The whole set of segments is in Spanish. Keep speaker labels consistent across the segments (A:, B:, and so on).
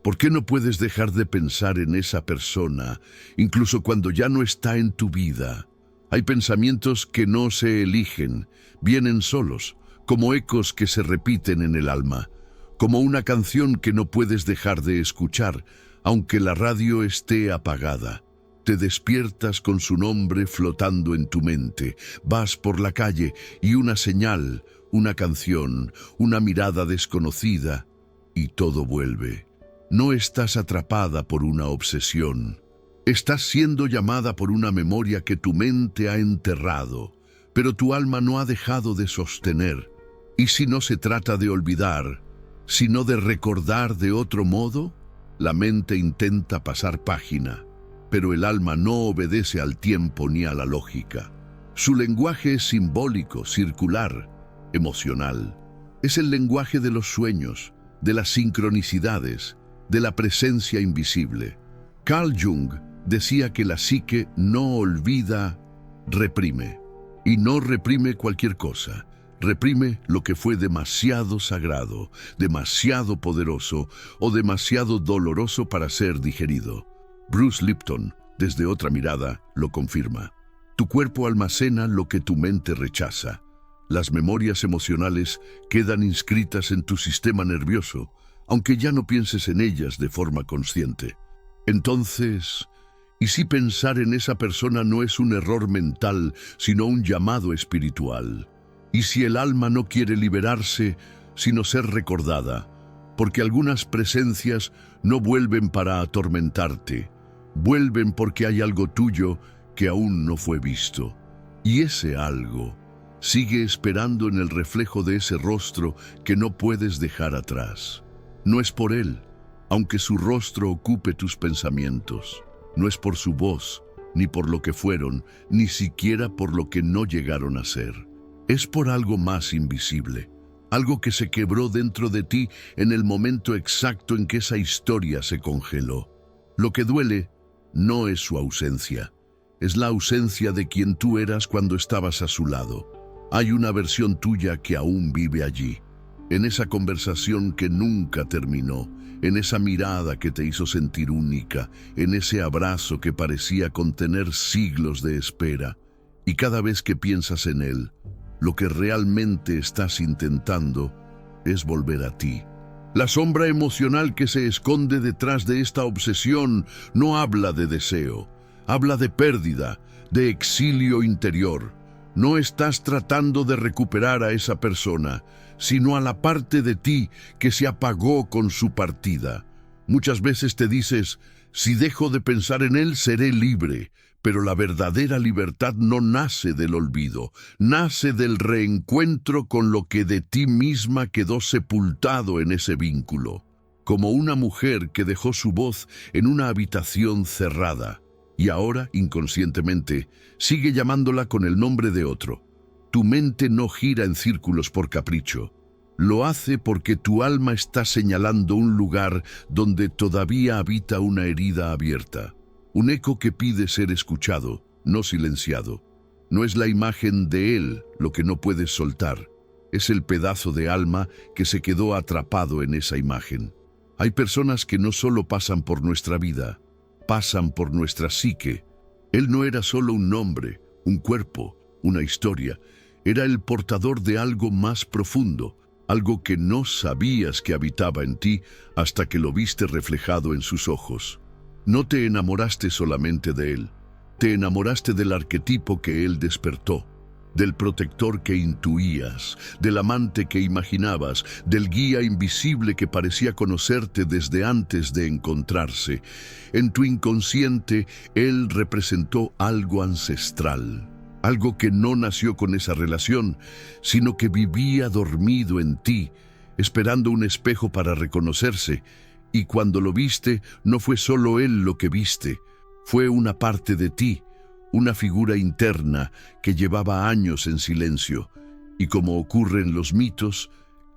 A: ¿Por qué no puedes dejar de pensar en esa persona, incluso cuando ya no está en tu vida? Hay pensamientos que no se eligen, vienen solos, como ecos que se repiten en el alma, como una canción que no puedes dejar de escuchar, aunque la radio esté apagada. Te despiertas con su nombre flotando en tu mente, vas por la calle y una señal, una canción, una mirada desconocida, y todo vuelve. No estás atrapada por una obsesión. Estás siendo llamada por una memoria que tu mente ha enterrado, pero tu alma no ha dejado de sostener. ¿Y si no se trata de olvidar, sino de recordar de otro modo? La mente intenta pasar página, pero el alma no obedece al tiempo ni a la lógica. Su lenguaje es simbólico, circular, emocional. Es el lenguaje de los sueños, de las sincronicidades, de la presencia invisible. Carl Jung decía que la psique no olvida, reprime. Y no reprime cualquier cosa. Reprime lo que fue demasiado sagrado, demasiado poderoso o demasiado doloroso para ser digerido. Bruce Lipton, desde otra mirada, lo confirma. Tu cuerpo almacena lo que tu mente rechaza. Las memorias emocionales quedan inscritas en tu sistema nervioso, aunque ya no pienses en ellas de forma consciente. Entonces, ¿y si pensar en esa persona no es un error mental, sino un llamado espiritual? ¿Y si el alma no quiere liberarse, sino ser recordada? Porque algunas presencias no vuelven para atormentarte, vuelven porque hay algo tuyo que aún no fue visto. Y ese algo sigue esperando en el reflejo de ese rostro que no puedes dejar atrás. No es por él, aunque su rostro ocupe tus pensamientos. No es por su voz, ni por lo que fueron, ni siquiera por lo que no llegaron a ser. Es por algo más invisible, algo que se quebró dentro de ti en el momento exacto en que esa historia se congeló. Lo que duele no es su ausencia, es la ausencia de quien tú eras cuando estabas a su lado. Hay una versión tuya que aún vive allí, en esa conversación que nunca terminó, en esa mirada que te hizo sentir única, en ese abrazo que parecía contener siglos de espera. Y cada vez que piensas en él, lo que realmente estás intentando es volver a ti. La sombra emocional que se esconde detrás de esta obsesión no habla de deseo, habla de pérdida, de exilio interior. No estás tratando de recuperar a esa persona, sino a la parte de ti que se apagó con su partida. Muchas veces te dices, si dejo de pensar en él, seré libre. Pero la verdadera libertad no nace del olvido, nace del reencuentro con lo que de ti misma quedó sepultado en ese vínculo. Como una mujer que dejó su voz en una habitación cerrada y ahora, inconscientemente, sigue llamándola con el nombre de otro. Tu mente no gira en círculos por capricho. Lo hace porque tu alma está señalando un lugar donde todavía habita una herida abierta. Un eco que pide ser escuchado, no silenciado. No es la imagen de él lo que no puedes soltar. Es el pedazo de alma que se quedó atrapado en esa imagen. Hay personas que no solo pasan por nuestra vida, pasan por nuestra psique. Él no era solo un nombre, un cuerpo, una historia. Era el portador de algo más profundo, algo que no sabías que habitaba en ti hasta que lo viste reflejado en sus ojos. No te enamoraste solamente de él, te enamoraste del arquetipo que él despertó, del protector que intuías, del amante que imaginabas, del guía invisible que parecía conocerte desde antes de encontrarse. En tu inconsciente, él representó algo ancestral, algo que no nació con esa relación, sino que vivía dormido en ti, esperando un espejo para reconocerse. Y cuando lo viste, no fue solo él lo que viste, fue una parte de ti, una figura interna que llevaba años en silencio. Y como ocurre en los mitos,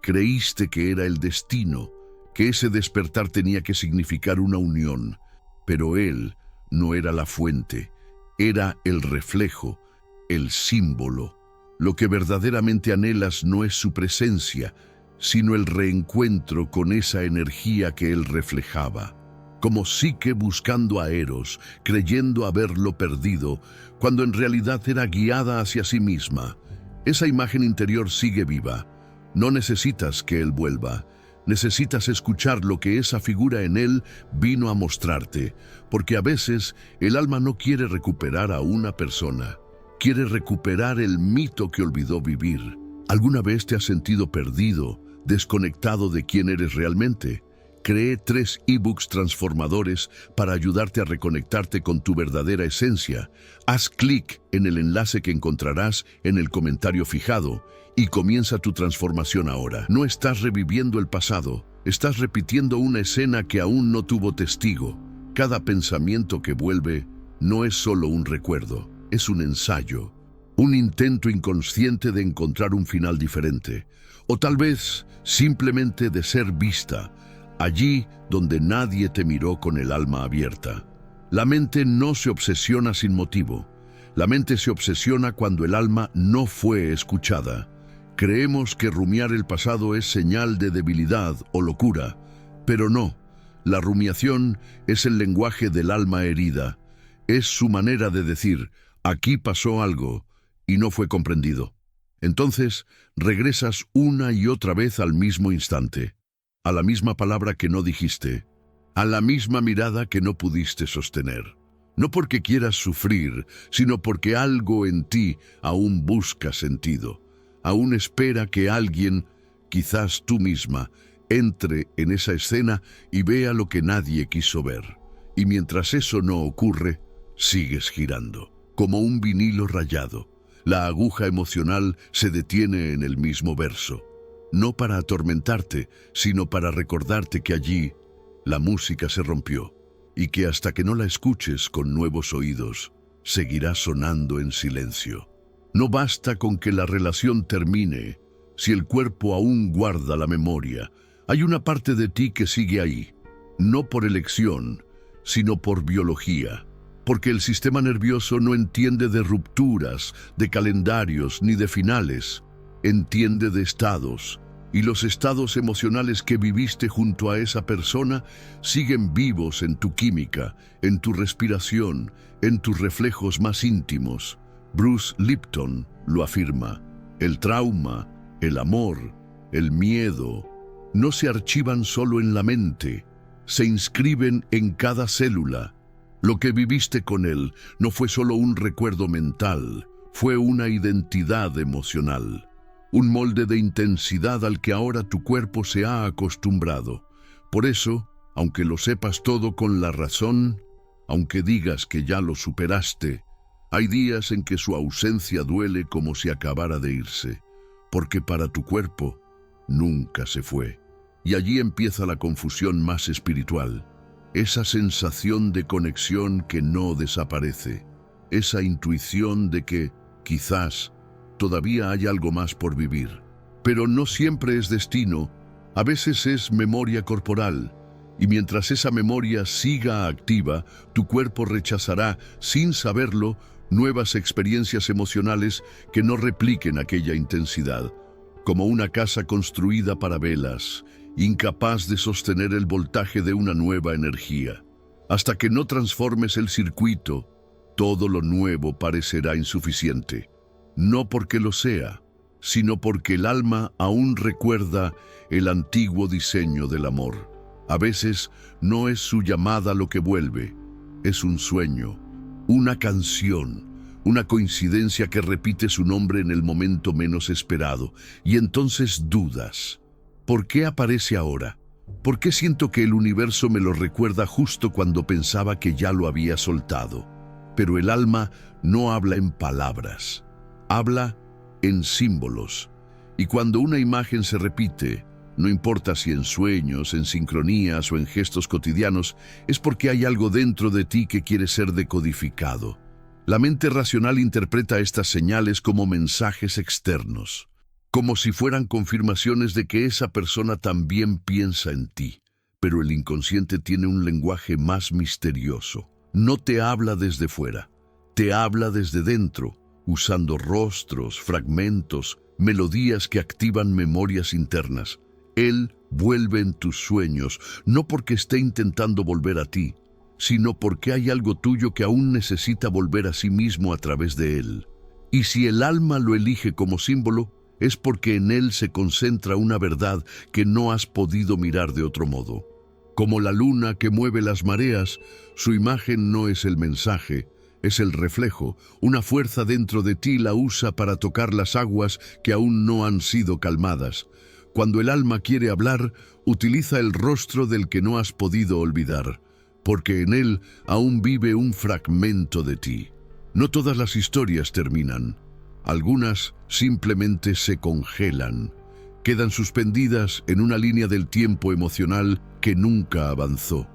A: creíste que era el destino, que ese despertar tenía que significar una unión. Pero él no era la fuente, era el reflejo, el símbolo. Lo que verdaderamente anhelas no es su presencia, sino el reencuentro con esa energía que él reflejaba, como Psique buscando a Eros, creyendo haberlo perdido, cuando en realidad era guiada hacia sí misma. Esa imagen interior sigue viva. No necesitas que él vuelva. Necesitas escuchar lo que esa figura en él vino a mostrarte, porque a veces el alma no quiere recuperar a una persona, quiere recuperar el mito que olvidó vivir. ¿Alguna vez te has sentido perdido, desconectado de quién eres realmente? Creé 3 ebooks transformadores para ayudarte a reconectarte con tu verdadera esencia. Haz clic en el enlace que encontrarás en el comentario fijado y comienza tu transformación ahora. No estás reviviendo el pasado, estás repitiendo una escena que aún no tuvo testigo. Cada pensamiento que vuelve no es solo un recuerdo, es un ensayo, un intento inconsciente de encontrar un final diferente, o tal vez simplemente de ser vista, allí donde nadie te miró con el alma abierta. La mente no se obsesiona sin motivo. La mente se obsesiona cuando el alma no fue escuchada. Creemos que rumiar el pasado es señal de debilidad o locura, pero no. La rumiación es el lenguaje del alma herida. Es su manera de decir, aquí pasó algo y no fue comprendido. Entonces, regresas una y otra vez al mismo instante, a la misma palabra que no dijiste, a la misma mirada que no pudiste sostener. No porque quieras sufrir, sino porque algo en ti aún busca sentido. Aún espera que alguien, quizás tú misma, entre en esa escena y vea lo que nadie quiso ver. Y mientras eso no ocurre, sigues girando, como un vinilo rayado. La aguja emocional se detiene en el mismo verso. No para atormentarte, sino para recordarte que allí la música se rompió y que hasta que no la escuches con nuevos oídos, seguirá sonando en silencio. No basta con que la relación termine, si el cuerpo aún guarda la memoria. Hay una parte de ti que sigue ahí, no por elección, sino por biología, porque el sistema nervioso no entiende de rupturas, de calendarios ni de finales, entiende de estados. Y los estados emocionales que viviste junto a esa persona siguen vivos en tu química, en tu respiración, en tus reflejos más íntimos. Bruce Lipton lo afirma. El trauma, el amor, el miedo, no se archivan solo en la mente, se inscriben en cada célula. Lo que viviste con él no fue solo un recuerdo mental, fue una identidad emocional. Un molde de intensidad al que ahora tu cuerpo se ha acostumbrado. Por eso, aunque lo sepas todo con la razón, aunque digas que ya lo superaste, hay días en que su ausencia duele como si acabara de irse, porque para tu cuerpo nunca se fue. Y allí empieza la confusión más espiritual, esa sensación de conexión que no desaparece, esa intuición de que, quizás, todavía hay algo más por vivir. Pero no siempre es destino, a veces es memoria corporal, y mientras esa memoria siga activa, tu cuerpo rechazará, sin saberlo, nuevas experiencias emocionales que no repliquen aquella intensidad, como una casa construida para velas, incapaz de sostener el voltaje de una nueva energía. Hasta que no transformes el circuito, todo lo nuevo parecerá insuficiente. No porque lo sea, sino porque el alma aún recuerda el antiguo diseño del amor. A veces no es su llamada lo que vuelve, es un sueño, una canción, una coincidencia que repite su nombre en el momento menos esperado, y entonces dudas. ¿Por qué aparece ahora? ¿Por qué siento que el universo me lo recuerda justo cuando pensaba que ya lo había soltado? Pero el alma no habla en palabras. Habla en símbolos, y cuando una imagen se repite, no importa si en sueños, en sincronías o en gestos cotidianos, es porque hay algo dentro de ti que quiere ser decodificado. La mente racional interpreta estas señales como mensajes externos, como si fueran confirmaciones de que esa persona también piensa en ti. Pero el inconsciente tiene un lenguaje más misterioso. No te habla desde fuera, te habla desde dentro, usando rostros, fragmentos, melodías que activan memorias internas. Él vuelve en tus sueños, no porque esté intentando volver a ti, sino porque hay algo tuyo que aún necesita volver a sí mismo a través de él. Y si el alma lo elige como símbolo, es porque en él se concentra una verdad que no has podido mirar de otro modo. Como la luna que mueve las mareas, su imagen no es el mensaje, es el reflejo. Una fuerza dentro de ti la usa para tocar las aguas que aún no han sido calmadas. Cuando el alma quiere hablar, utiliza el rostro del que no has podido olvidar, porque en él aún vive un fragmento de ti. No todas las historias terminan. Algunas simplemente se congelan. Quedan suspendidas en una línea del tiempo emocional que nunca avanzó.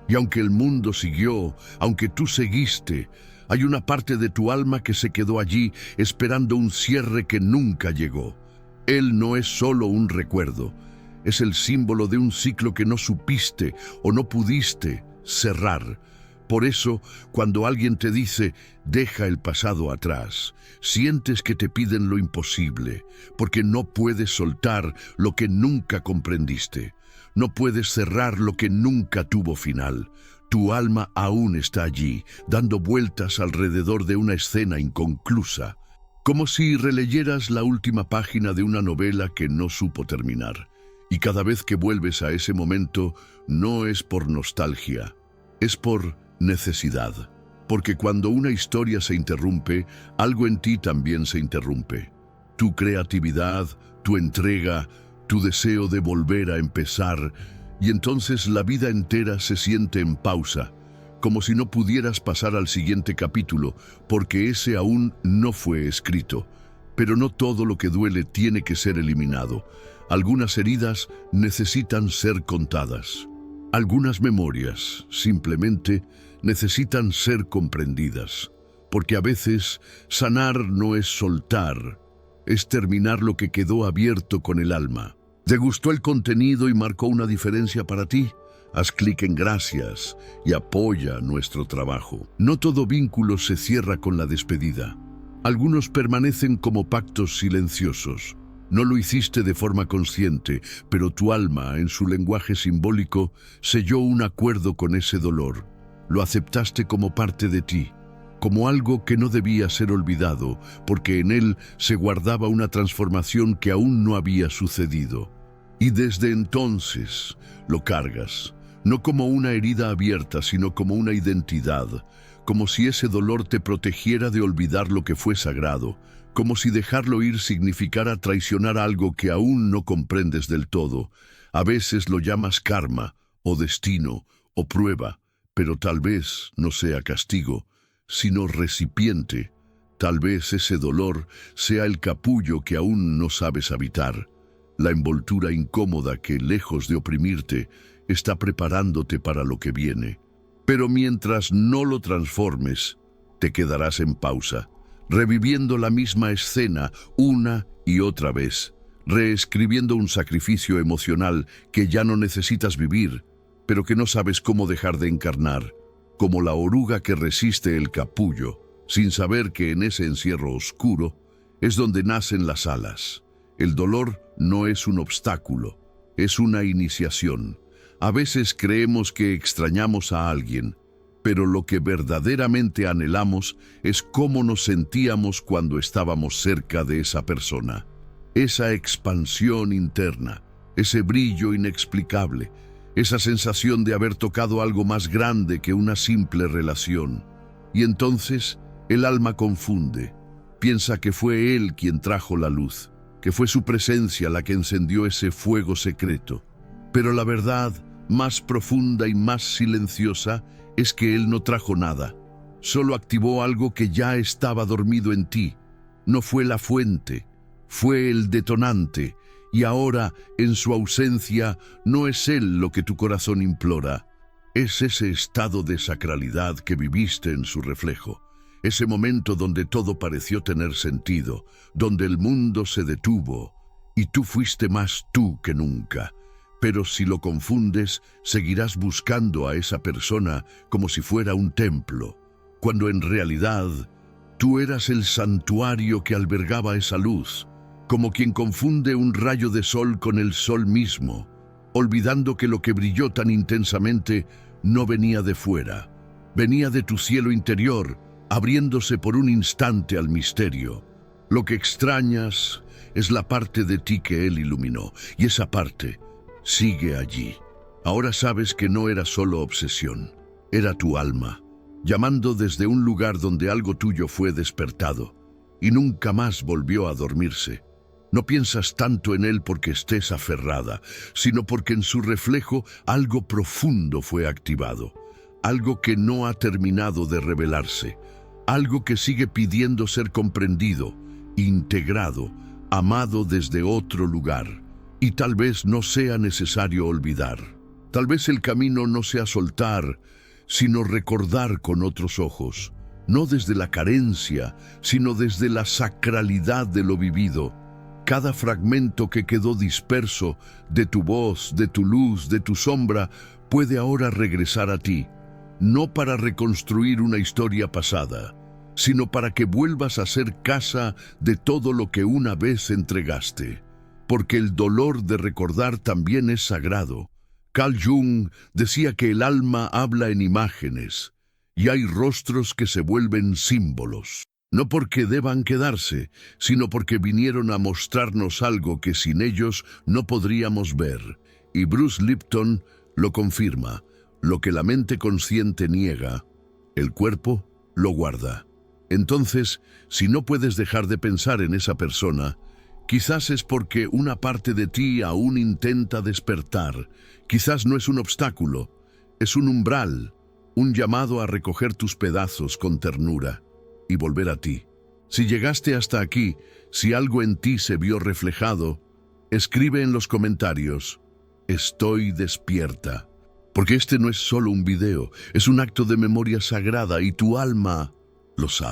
A: Y aunque el mundo siguió, aunque tú seguiste, hay una parte de tu alma que se quedó allí esperando un cierre que nunca llegó. Él no es solo un recuerdo, es el símbolo de un ciclo que no supiste o no pudiste cerrar. Por eso, cuando alguien te dice, deja el pasado atrás, sientes que te piden lo imposible, porque no puedes soltar lo que nunca comprendiste. No puedes cerrar lo que nunca tuvo final. Tu alma aún está allí, dando vueltas alrededor de una escena inconclusa, como si releyeras la última página de una novela que no supo terminar. Y cada vez que vuelves a ese momento, no es por nostalgia, es por necesidad. Porque cuando una historia se interrumpe, algo en ti también se interrumpe. Tu creatividad, tu entrega, tu deseo de volver a empezar, y entonces la vida entera se siente en pausa, como si no pudieras pasar al siguiente capítulo, porque ese aún no fue escrito. Pero no todo lo que duele tiene que ser eliminado. Algunas heridas necesitan ser contadas. Algunas memorias simplemente necesitan ser comprendidas, porque a veces sanar no es soltar, es terminar lo que quedó abierto con el alma. ¿Te gustó el contenido y marcó una diferencia para ti? Haz clic en gracias y apoya nuestro trabajo. No todo vínculo se cierra con la despedida. Algunos permanecen como pactos silenciosos. No lo hiciste de forma consciente, pero tu alma, en su lenguaje simbólico, selló un acuerdo con ese dolor. Lo aceptaste como parte de ti, como algo que no debía ser olvidado, porque en él se guardaba una transformación que aún no había sucedido. Y desde entonces lo cargas, no como una herida abierta, sino como una identidad, como si ese dolor te protegiera de olvidar lo que fue sagrado, como si dejarlo ir significara traicionar algo que aún no comprendes del todo. A veces lo llamas karma, o destino, o prueba, pero tal vez no sea castigo, sino recipiente. Tal vez ese dolor sea el capullo que aún no sabes habitar, la envoltura incómoda que, lejos de oprimirte, está preparándote para lo que viene. Pero mientras no lo transformes, te quedarás en pausa, reviviendo la misma escena una y otra vez, reescribiendo un sacrificio emocional que ya no necesitas vivir, pero que no sabes cómo dejar de encarnar, como la oruga que resiste el capullo, sin saber que en ese encierro oscuro es donde nacen las alas. El dolor no es un obstáculo, es una iniciación. A veces creemos que extrañamos a alguien, pero lo que verdaderamente anhelamos es cómo nos sentíamos cuando estábamos cerca de esa persona. Esa expansión interna, ese brillo inexplicable, esa sensación de haber tocado algo más grande que una simple relación. Y entonces el alma confunde, piensa que fue él quien trajo la luz, que fue su presencia la que encendió ese fuego secreto. Pero la verdad más profunda y más silenciosa es que él no trajo nada, solo activó algo que ya estaba dormido en ti. No fue la fuente, fue el detonante, y ahora, en su ausencia, no es él lo que tu corazón implora. Es ese estado de sacralidad que viviste en su reflejo, ese momento donde todo pareció tener sentido, donde el mundo se detuvo, y tú fuiste más tú que nunca. Pero si lo confundes, seguirás buscando a esa persona como si fuera un templo, cuando en realidad tú eras el santuario que albergaba esa luz, como quien confunde un rayo de sol con el sol mismo, olvidando que lo que brilló tan intensamente no venía de fuera, venía de tu cielo interior, abriéndose por un instante al misterio. Lo que extrañas es la parte de ti que él iluminó, y esa parte sigue allí. Ahora sabes que no era solo obsesión, era tu alma, llamando desde un lugar donde algo tuyo fue despertado, y nunca más volvió a dormirse. No piensas tanto en él porque estés aferrada, sino porque en su reflejo algo profundo fue activado, algo que no ha terminado de revelarse, algo que sigue pidiendo ser comprendido, integrado, amado desde otro lugar. Y tal vez no sea necesario olvidar. Tal vez el camino no sea soltar, sino recordar con otros ojos, no desde la carencia, sino desde la sacralidad de lo vivido. Cada fragmento que quedó disperso de tu voz, de tu luz, de tu sombra, puede ahora regresar a ti, no para reconstruir una historia pasada, sino para que vuelvas a ser casa de todo lo que una vez entregaste. Porque el dolor de recordar también es sagrado. Carl Jung decía que el alma habla en imágenes, y hay rostros que se vuelven símbolos. No porque deban quedarse, sino porque vinieron a mostrarnos algo que sin ellos no podríamos ver. Y Bruce Lipton lo confirma: lo que la mente consciente niega, el cuerpo lo guarda. Entonces, si no puedes dejar de pensar en esa persona, quizás es porque una parte de ti aún intenta despertar. Quizás no es un obstáculo, es un umbral, un llamado a recoger tus pedazos con ternura y volver a ti. Si llegaste hasta aquí, si algo en ti se vio reflejado, escribe en los comentarios: estoy despierta. Porque este no es solo un video, es un acto de memoria sagrada y tu alma lo sabe.